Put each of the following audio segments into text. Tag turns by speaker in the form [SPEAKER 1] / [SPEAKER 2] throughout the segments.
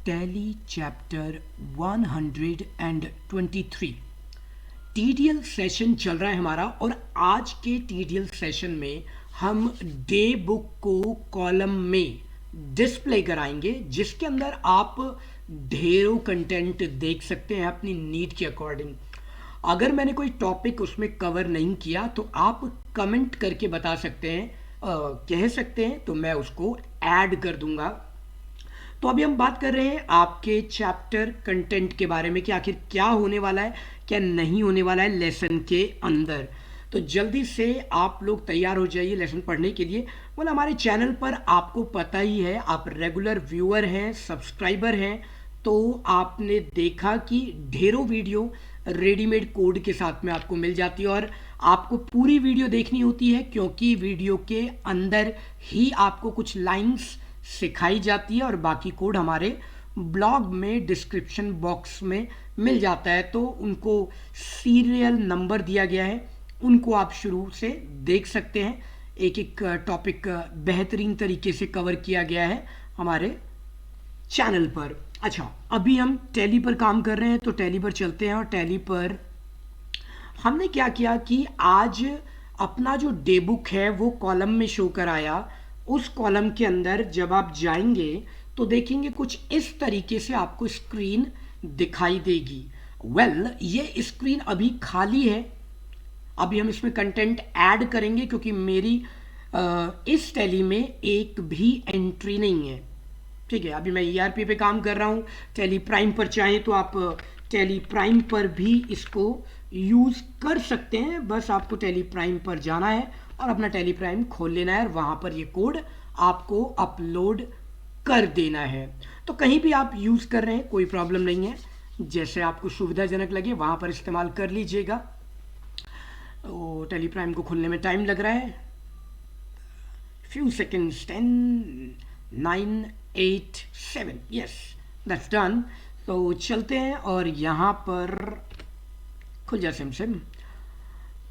[SPEAKER 1] Tally chapter 123 TDL session चल रहा है हमारा। और आज के टीडीएल सेशन में हम डे बुक को कॉलम में डिस्प्ले कराएंगे, जिसके अंदर आप ढेरों कंटेंट देख सकते हैं अपनी नीड के अकॉर्डिंग। अगर मैंने कोई टॉपिक उसमें कवर नहीं किया तो आप कमेंट करके बता सकते हैं, कह सकते हैं, तो मैं उसको ऐड कर दूंगा। तो अभी हम बात कर रहे हैं आपके चैप्टर कंटेंट के बारे में कि आखिर क्या होने वाला है, क्या नहीं होने वाला है लेसन के अंदर। तो जल्दी से आप लोग तैयार हो जाइए लेसन पढ़ने के लिए। बोला हमारे चैनल पर आपको पता ही है, आप रेगुलर व्यूअर हैं, सब्सक्राइबर हैं, तो आपने देखा कि ढेरों वीडियो रेडीमेड कोड के साथ में आपको मिल जाती है। और आपको पूरी वीडियो देखनी होती है क्योंकि वीडियो के अंदर ही आपको कुछ लाइंस सिखाई जाती है और बाकी कोड हमारे ब्लॉग में डिस्क्रिप्शन बॉक्स में मिल जाता है। तो उनको सीरियल नंबर दिया गया है, उनको आप शुरू से देख सकते हैं। एक एक टॉपिक बेहतरीन तरीके से कवर किया गया है हमारे चैनल पर। अच्छा, अभी हम टैली पर काम कर रहे हैं तो टैली पर चलते हैं। और टैली पर हमने क्या किया कि आज अपना जो डे बुक है वो कॉलम में शो कराया। उस कॉलम के अंदर जब आप जाएंगे तो देखेंगे कुछ इस तरीके से आपको स्क्रीन दिखाई देगी। ये स्क्रीन अभी खाली है, अभी हम इसमें कंटेंट ऐड करेंगे क्योंकि मेरी इस टैली में एक भी एंट्री नहीं है। ठीक है, अभी मैं ERP पे काम कर रहा हूँ। टैली प्राइम पर चाहें तो आप टैली प्राइम पर भी इसको यूज़ कर सकते हैं। बस आपको टैली प्राइम पर जाना है और अपना टैली प्राइम खोल लेना है और वहाँ पर ये कोड आपको अपलोड कर देना है। तो कहीं भी आप यूज़ कर रहे हैं कोई प्रॉब्लम नहीं है, जैसे आपको सुविधाजनक लगे वहाँ पर इस्तेमाल कर लीजिएगा। तो टैली प्राइम को खुलने में टाइम लग रहा है, few seconds, 10, 9, 8, 7, yes, that's done. तो चलते हैं और यहाँ पर खुल जा सिम।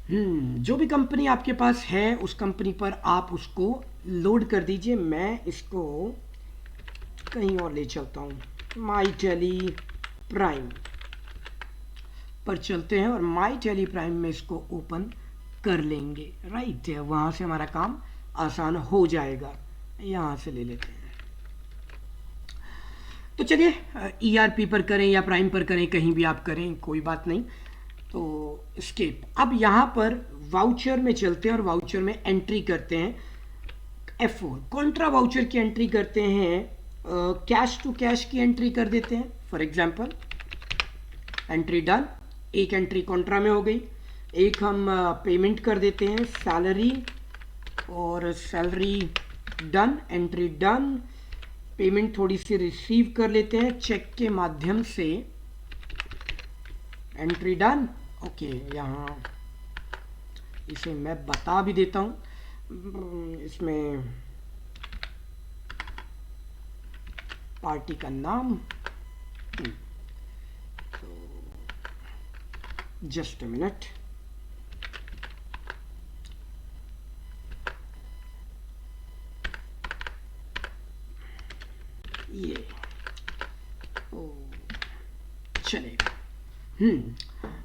[SPEAKER 1] जो भी कंपनी आपके पास है उस कंपनी पर आप उसको लोड कर दीजिए। मैं इसको कहीं और ले चलता हूँ, माई टैली प्राइम पर चलते हैं और माई टैली प्राइम में इसको ओपन कर लेंगे। राइट, वहाँ से हमारा काम आसान हो जाएगा। यहाँ से ले लेते हैं। तो चलिए ERP पर करें या प्राइम पर करें, कहीं भी आप करें कोई बात नहीं। तो स्केप। अब यहाँ पर वाउचर में चलते हैं और वाउचर में एंट्री करते हैं F4। कॉन्ट्रा वाउचर की एंट्री करते हैं, कैश टू कैश की एंट्री कर देते हैं। फॉर एग्जांपल एंट्री डन, एक एंट्री कॉन्ट्रा में हो गई। एक हम पेमेंट कर देते हैं सैलरी, और salary done, entry done. Payment थोड़ी सी रिसीव कर लेते हैं चेक के माध्यम से, एंट्री डन। ओके, यहाँ इसे मैं बता भी देता हूँ, इसमें पार्टी का नाम, तो जस्ट अ मिनट। ये चलेगा।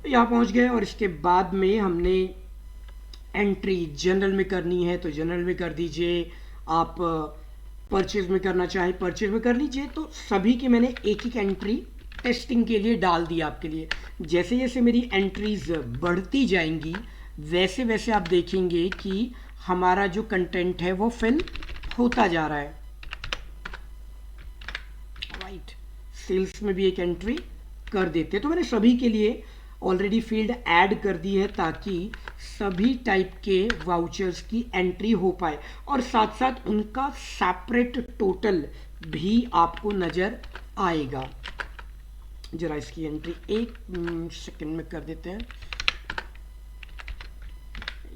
[SPEAKER 1] यहाँ पहुँच गए और इसके बाद में हमने एंट्री जनरल में करनी है तो जनरल में कर दीजिए। आप परचेज में करना चाहें परचेज में कर लीजिए। तो सभी के मैंने एक एक एंट्री टेस्टिंग के लिए डाल दी आपके लिए। जैसे जैसे मेरी एंट्रीज बढ़ती जाएंगी वैसे वैसे आप देखेंगे कि हमारा जो कंटेंट है वो फिल होता जा रहा है। राइट, सेल्स में भी एक एंट्री कर देते। तो मैंने सभी के लिए ऑलरेडी फील्ड ऐड कर दी है ताकि सभी टाइप के वाउचर्स की एंट्री हो पाए और साथ साथ उनका सेपरेट टोटल भी आपको नज़र आएगा। जरा इसकी एंट्री 1 सेकंड में कर देते हैं।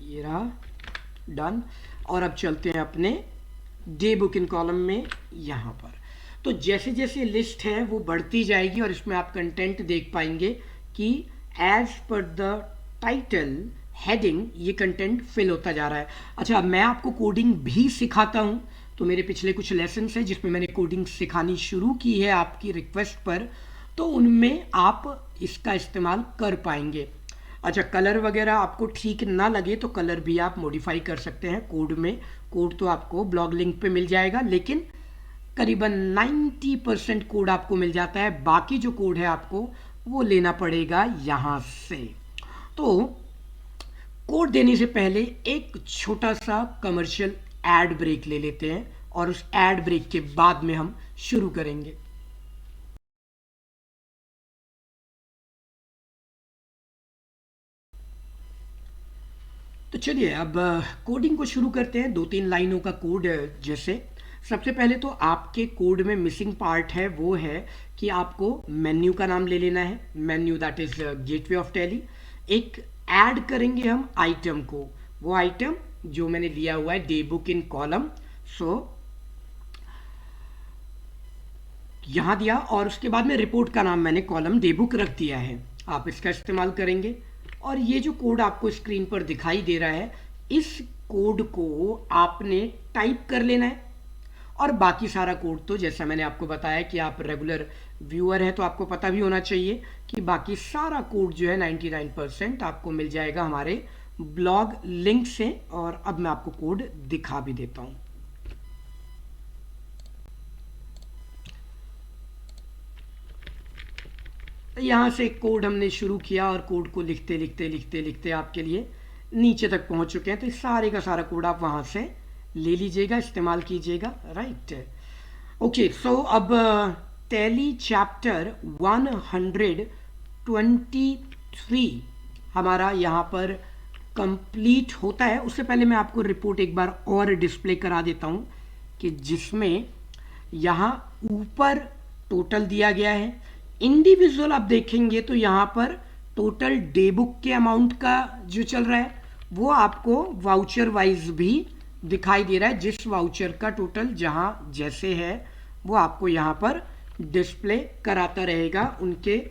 [SPEAKER 1] ये रहा, डन। और अब चलते हैं अपने डे बुक इन कॉलम में यहाँ पर। तो जैसे जैसे लिस्ट है वो बढ़ती जाएगी और इसमें आप कंटेंट देख पाएंगे कि as per the title heading ये कंटेंट फिल होता जा रहा है। अच्छा, मैं आपको कोडिंग भी सिखाता हूँ तो मेरे पिछले कुछ लेसन्स हैं जिसमें मैंने कोडिंग सिखानी शुरू की है आपकी रिक्वेस्ट पर, तो उनमें आप इसका इस्तेमाल कर पाएंगे। अच्छा, कलर वगैरह आपको ठीक ना लगे तो कलर भी आप मॉडिफाई कर सकते हैं कोड में। कोड तो आपको ब्लॉग लिंक पे मिल जाएगा, लेकिन करीबन 90% कोड आपको मिल जाता है। बाकी जो कोड है आपको वो लेना पड़ेगा यहाँ से। तो कोड देने से पहले एक छोटा सा कमर्शियल एड ब्रेक ले लेते हैं और उस एड ब्रेक के बाद में हम शुरू करेंगे। तो चलिए अब कोडिंग को शुरू करते हैं। 2-3 लाइनों का कोड जैसे सबसे पहले तो आपके कोड में मिसिंग पार्ट है वो है कि आपको मेन्यू का नाम ले लेना है। Menu that is gateway of tally. एक ऐड करेंगे हम आइटम को, वो आइटम जो मैंने लिया हुआ है डे बुक इन कॉलम, सो यहाँ दिया और उसके बाद में रिपोर्ट का नाम मैंने कॉलम डे बुक रख दिया है। आप इसका इस्तेमाल करेंगे और ये जो कोड आपको स्क्रीन पर दिखाई दे रहा है, इस कोड को आपने टाइप कर लेना है। और बाकी सारा कोड तो जैसा मैंने आपको बताया कि आप रेगुलर व्यूअर हैं तो आपको पता भी होना चाहिए कि बाकी सारा कोड जो है 99% आपको मिल जाएगा हमारे ब्लॉग लिंक से। और अब मैं आपको कोड दिखा भी देता हूँ। यहाँ से कोड हमने शुरू किया और कोड को लिखते लिखते लिखते लिखते आपके लिए नीचे तक पहुँच चुके हैं। तो इस सारे का सारा कोड आप वहाँ से ले लीजिएगा, इस्तेमाल कीजिएगा, राइट। ओके, सो अब टैली चैप्टर 123 हमारा यहाँ पर कंप्लीट होता है। उससे पहले मैं आपको रिपोर्ट एक बार और डिस्प्ले करा देता हूँ कि जिसमें यहाँ ऊपर टोटल दिया गया है। इंडिविजुअल आप देखेंगे तो यहाँ पर टोटल डे बुक के अमाउंट का जो चल रहा है वो आपको वाउचर वाइज भी दिखाई दे रहा है। जिस वाउचर का टोटल जहाँ जैसे है वो आपको यहाँ पर डिस्प्ले कराता रहेगा उनके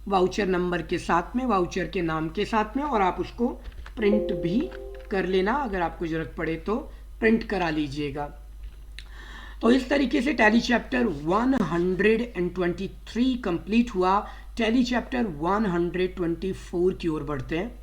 [SPEAKER 1] वाउचर नंबर के साथ में, वाउचर के नाम के साथ में। और आप उसको प्रिंट भी कर लेना, अगर आपको ज़रूरत पड़े तो प्रिंट करा लीजिएगा। तो इस तरीके से टैली चैप्टर 123 कंप्लीट हुआ। टैली चैप्टर 124 की ओर बढ़ते हैं।